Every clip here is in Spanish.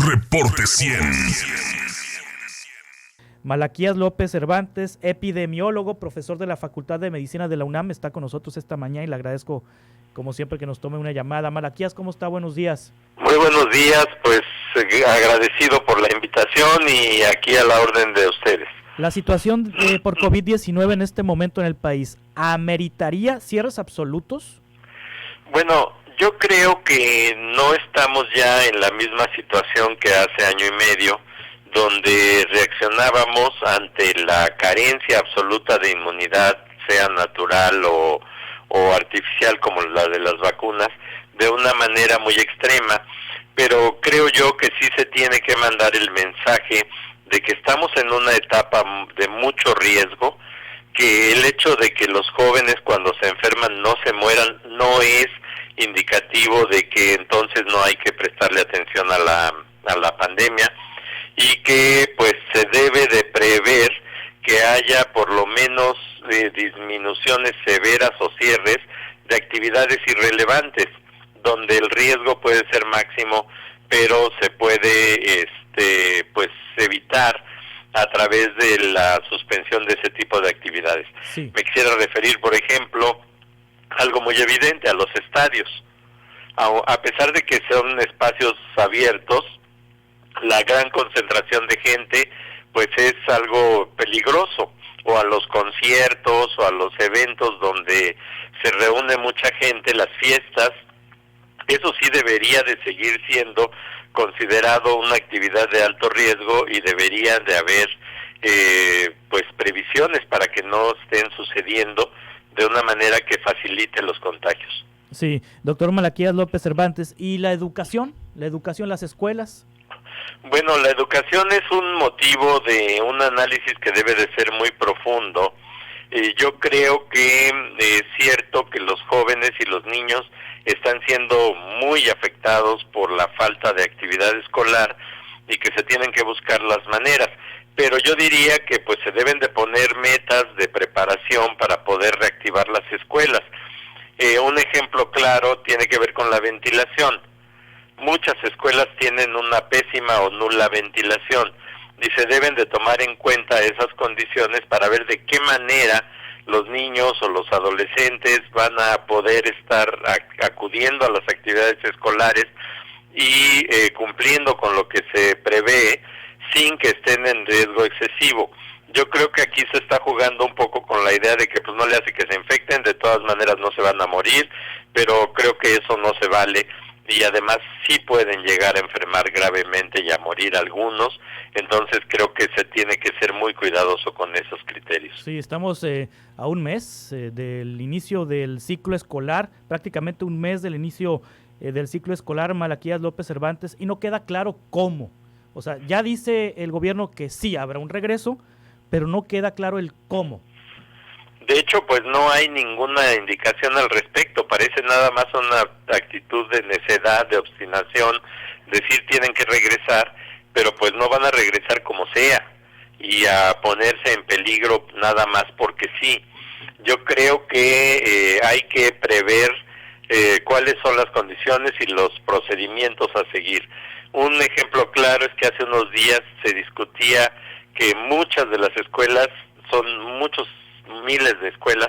Reporte 100. Malaquías López Cervantes, epidemiólogo, profesor de la Facultad de Medicina de la UNAM, está con nosotros esta mañana y le agradezco, como siempre, que nos tome una llamada. Malaquías, ¿cómo está? Buenos días. Muy buenos días, pues agradecido por la invitación y aquí a la orden de ustedes. La situación por COVID-19 en este momento en el país, ¿ameritaría cierres absolutos? Bueno, yo creo que no estamos ya en la misma situación que hace año y medio, donde reaccionábamos ante la carencia absoluta de inmunidad, sea natural o artificial como la de las vacunas, de una manera muy extrema, pero creo yo que sí se tiene que mandar el mensaje de que estamos en una etapa de mucho riesgo, que el hecho de que los jóvenes cuando se enferman no se mueran no es indicativo de que entonces no hay que prestarle atención a la pandemia, y que pues se debe de prever que haya por lo menos disminuciones severas o cierres de actividades irrelevantes, donde el riesgo puede ser máximo, pero se puede pues evitar a través de la suspensión de ese tipo de actividades. Sí. Me quisiera referir, por ejemplo, algo muy evidente, a los estadios. A pesar de que son espacios abiertos, la gran concentración de gente pues es algo peligroso, o a los conciertos o a los eventos donde se reúne mucha gente, las fiestas. Eso sí debería de seguir siendo considerado una actividad de alto riesgo y deberían de haber pues previsiones para que no estén sucediendo de una manera que facilite los contagios. Sí, doctor Malaquías López Cervantes, ¿y la educación? ¿Las escuelas? Bueno, la educación es un motivo de un análisis que debe de ser muy profundo. Yo creo que es cierto que los jóvenes y los niños están siendo muy afectados por la falta de actividad escolar y que se tienen que buscar las maneras, pero yo diría que pues se deben de poner metas de preparación para poder reactivar las escuelas. Un ejemplo claro tiene que ver con la ventilación. Muchas escuelas tienen una pésima o nula ventilación y se deben de tomar en cuenta esas condiciones para ver de qué manera los niños o los adolescentes van a poder estar acudiendo a las actividades escolares y cumpliendo con lo que se prevé sin que estén en riesgo excesivo. Yo creo que aquí se está jugando un poco con la idea de que pues no le hace que se infecten, de todas maneras no se van a morir, pero creo que eso no se vale. Y además sí pueden llegar a enfermar gravemente y a morir algunos, entonces creo que se tiene que ser muy cuidadoso con esos criterios. Sí, estamos a un mes del inicio del ciclo escolar, prácticamente un mes del inicio del ciclo escolar, Malaquías López Cervantes, y no queda claro cómo. O sea, ya dice el gobierno que sí habrá un regreso, pero no queda claro el cómo. De hecho, pues no hay ninguna indicación al respecto, parece nada más una actitud de necedad, de obstinación, decir tienen que regresar, pero pues no van a regresar como sea y a ponerse en peligro nada más porque sí. Yo creo que hay que prever cuáles son las condiciones y los procedimientos a seguir. Un ejemplo claro es que hace unos días se discutía que muchas de las escuelas, son muchos miles de escuelas,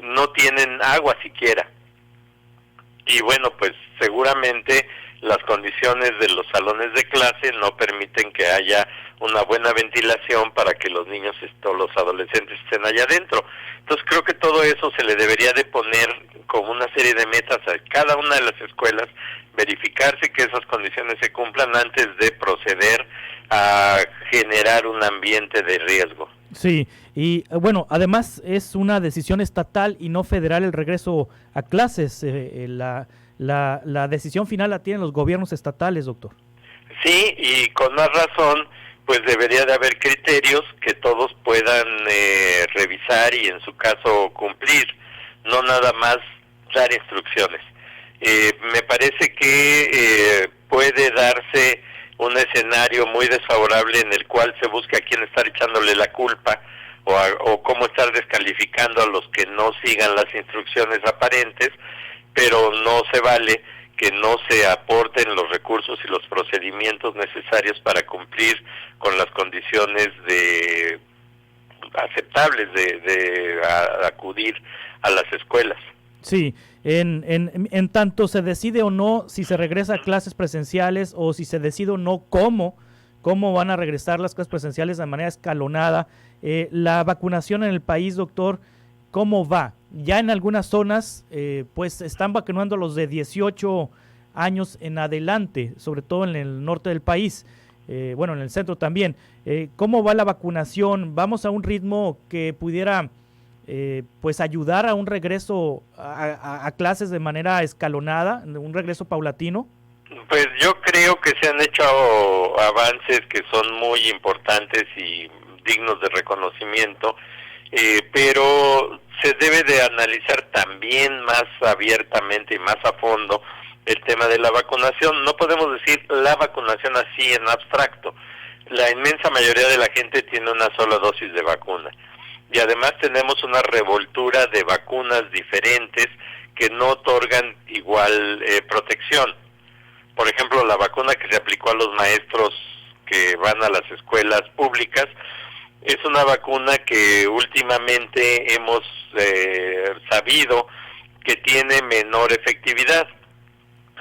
no tienen agua siquiera. Y bueno, pues seguramente las condiciones de los salones de clase no permiten que haya una buena ventilación para que los niños o los adolescentes estén allá adentro. Entonces creo que todo eso se le debería de poner como una serie de metas a cada una de las escuelas, verificarse que esas condiciones se cumplan antes de proceder a generar un ambiente de riesgo. Sí, y bueno, además es una decisión estatal y no federal el regreso a clases. La decisión final la tienen los gobiernos estatales, doctor. Sí, y con más razón, pues debería de haber criterios que todos puedan revisar y en su caso cumplir, no nada más dar instrucciones. Me parece que puede darse un escenario muy desfavorable en el cual se busca a quién estar echándole la culpa o cómo estar descalificando a los que no sigan las instrucciones aparentes, pero no se vale que no se aporten los recursos y los procedimientos necesarios para cumplir con las condiciones aceptables de acudir a las escuelas. Sí, en tanto se decide o no si se regresa a clases presenciales o si se decide o no cómo van a regresar las clases presenciales de manera escalonada. La vacunación en el país, doctor, ¿cómo va? Ya en algunas zonas pues están vacunando a los de 18 años en adelante, sobre todo en el norte del país, bueno, en el centro también. ¿Cómo va la vacunación? ¿Vamos a un ritmo que pudiera pues ayudar a un regreso a clases de manera escalonada, un regreso paulatino? Pues yo creo que se han hecho avances que son muy importantes y dignos de reconocimiento, pero se debe de analizar también más abiertamente y más a fondo el tema de la vacunación. No podemos decir la vacunación así en abstracto. La inmensa mayoría de la gente tiene una sola dosis de vacuna. Y además tenemos una revoltura de vacunas diferentes que no otorgan igual protección. Por ejemplo, la vacuna que se aplicó a los maestros que van a las escuelas públicas es una vacuna que últimamente hemos sabido que tiene menor efectividad.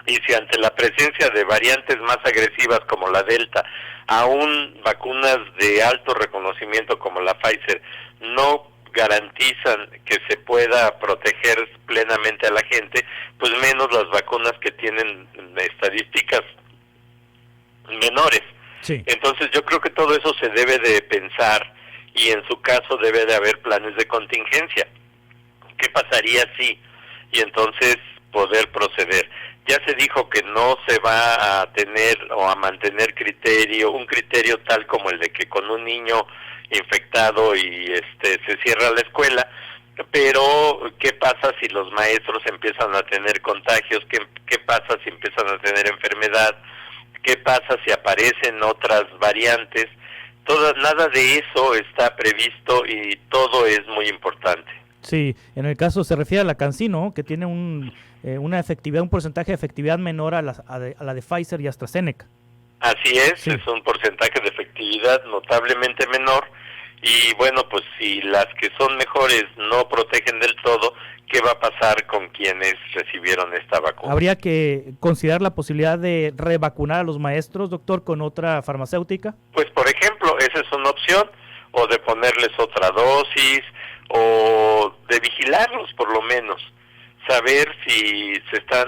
Y si ante la presencia de variantes más agresivas como la Delta, aún vacunas de alto reconocimiento como la Pfizer no garantizan que se pueda proteger plenamente a la gente, pues menos las vacunas que tienen estadísticas menores. Sí. Entonces yo creo que todo eso se debe de pensar y en su caso debe de haber planes de contingencia. ¿Qué pasaría si? Y entonces poder proceder. Ya se dijo que no se va a tener o a mantener un criterio tal como el de que con un niño infectado y se cierra la escuela, pero ¿qué pasa si los maestros empiezan a tener contagios? ¿Qué pasa si empiezan a tener enfermedad? ¿Qué pasa si aparecen otras variantes? Nada de eso está previsto y todo es muy importante. Sí, en el caso se refiere a la CanSino, que tiene una efectividad, un porcentaje de efectividad menor a la de Pfizer y AstraZeneca. Así es, sí. Es un porcentaje de efectividad notablemente menor y bueno, pues si las que son mejores no protegen del todo, ¿qué va a pasar con quienes recibieron esta vacuna? ¿Habría que considerar la posibilidad de revacunar a los maestros, doctor, con otra farmacéutica? Pues por ejemplo, esa es una opción, o de ponerles otra dosis, o de vigilarlos por lo menos, saber si se están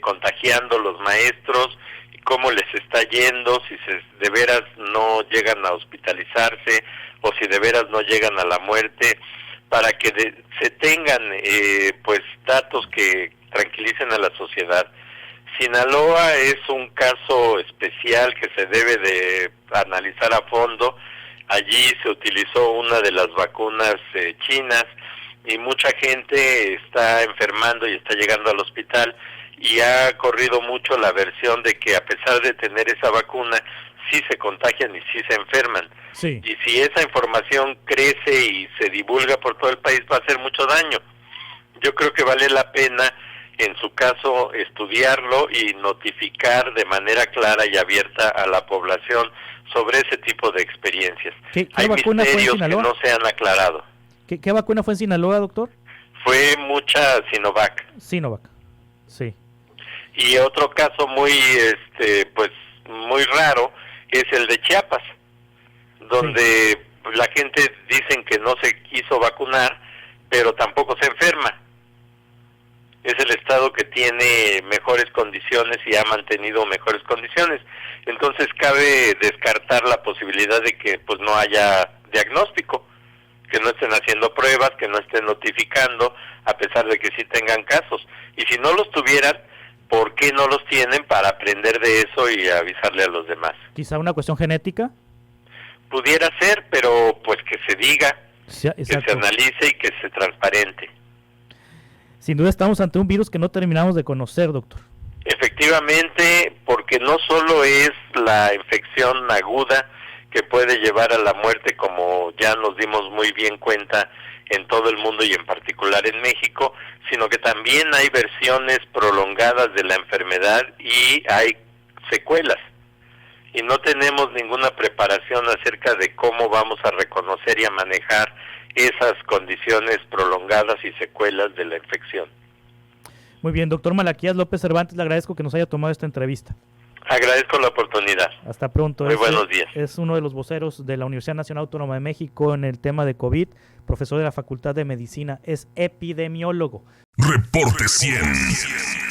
contagiando los maestros, cómo les está yendo, si de veras no llegan a hospitalizarse o si de veras no llegan a la muerte, para que se tengan pues datos que tranquilicen a la sociedad. Sinaloa es un caso especial que se debe de analizar a fondo. Allí se utilizó una de las vacunas chinas y mucha gente está enfermando y está llegando al hospital y ha corrido mucho la versión de que a pesar de tener esa vacuna sí se contagian y sí se enferman. Sí. Y si esa información crece y se divulga por todo el país va a hacer mucho daño. Yo creo que vale la pena en su caso estudiarlo y notificar de manera clara y abierta a la población sobre ese tipo de experiencias. ¿Qué Hay vacuna fue en misterios Sinaloa? que no se han aclarado. ¿Qué vacuna fue en Sinaloa, doctor? Fue mucha Sinovac. Sinovac, sí. Y otro caso muy pues muy raro es el de Chiapas, donde la gente dicen que no se quiso vacunar, pero tampoco se enferma. Es el estado que tiene mejores condiciones y ha mantenido mejores condiciones. Entonces cabe descartar la posibilidad de que pues no haya diagnóstico, que no estén haciendo pruebas, que no estén notificando, a pesar de que sí tengan casos. Y si no los tuvieran, ¿por qué no los tienen para aprender de eso y avisarle a los demás? ¿Quizá una cuestión genética? Pudiera ser, pero pues que se diga, Sí, que se analice y que se transparente. Sin duda estamos ante un virus que no terminamos de conocer, doctor. Efectivamente, porque no solo es la infección aguda que puede llevar a la muerte, como ya nos dimos muy bien cuenta en todo el mundo y en particular en México, sino que también hay versiones prolongadas de la enfermedad y hay secuelas. Y no tenemos ninguna preparación acerca de cómo vamos a reconocer y a manejar esas condiciones prolongadas y secuelas de la infección. Muy bien, doctor Malaquías López Cervantes, le agradezco que nos haya tomado esta entrevista. Agradezco la oportunidad. Hasta pronto. Muy buenos días. Es uno de los voceros de la Universidad Nacional Autónoma de México en el tema de COVID, profesor de la Facultad de Medicina, es epidemiólogo. Reporte 100.